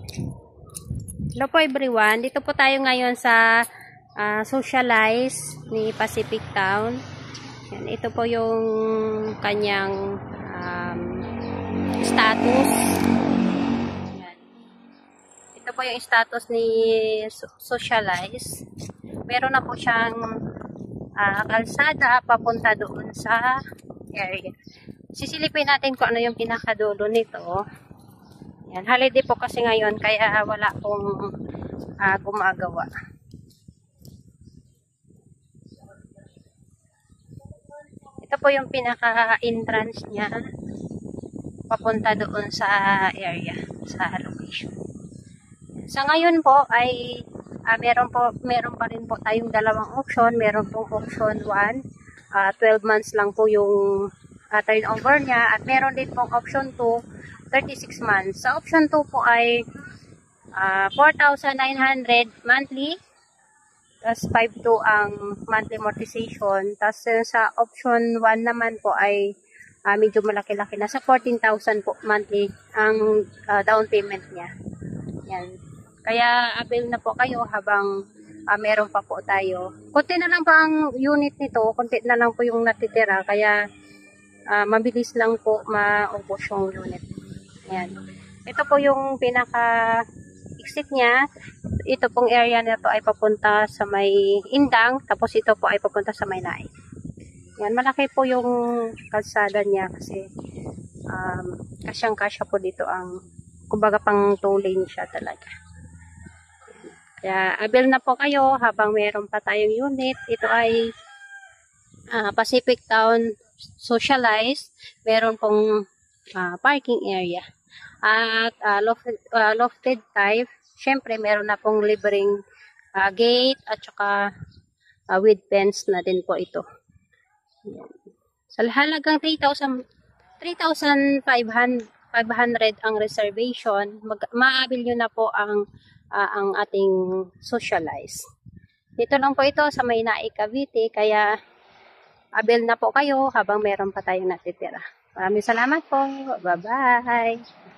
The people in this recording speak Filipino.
Hello po everyone. Dito po tayo ngayon sa Socialize ni Pacific Town. Yan, ito po yung kanyang status. Yan. Ito po yung status ni Socialize. Meron na po siyang kalsada papunta doon sa area. Sisilipin natin kung ano yung pinakadulo nito. Yan, holiday po kasi ngayon kaya wala pong gumagawa. Ito po yung pinaka-entrance niya papunta doon sa area, sa location. Sa ngayon po ay meron pa rin po tayong dalawang option. Meron pong option 1, 12 months lang po yung turnover niya, at meron din pong option 2, 36 months. Sa option 2 po ay 4,900 monthly, tas 5,200 ang monthly amortization. Tas sa option 1 naman po ay medyo malaki-laki na, sa 14,000 po monthly ang down payment niya. Yan. Kaya avail na po kayo habang meron pa po tayo. Kunti na lang po ang unit nito, kunti na lang po yung natitira, kaya mabilis lang po maubos yung unit. Ayan. Ito po yung pinaka-exit niya. Ito pong area na to ay papunta sa may Indang, tapos ito po ay papunta sa may Naik. Ayan, malaki po yung kalsada niya kasi kasyang-kasya po dito ang, kumbaga pang 2 lane siya talaga. Kaya avail na po kayo habang meron pa tayong unit. Ito ay Pacific Town Socialize. Meron pong parking area. At lofted type, syempre meron na pong libreng gate at saka with fence na din po ito. Ayan. Sa halagang 3,500 ang reservation, maabil nyo na po ang ating Socialize. Dito lang po ito sa may Naik, Cavite, kaya avail na po kayo habang meron pa tayong natitira. Maraming salamat po. Bye-bye.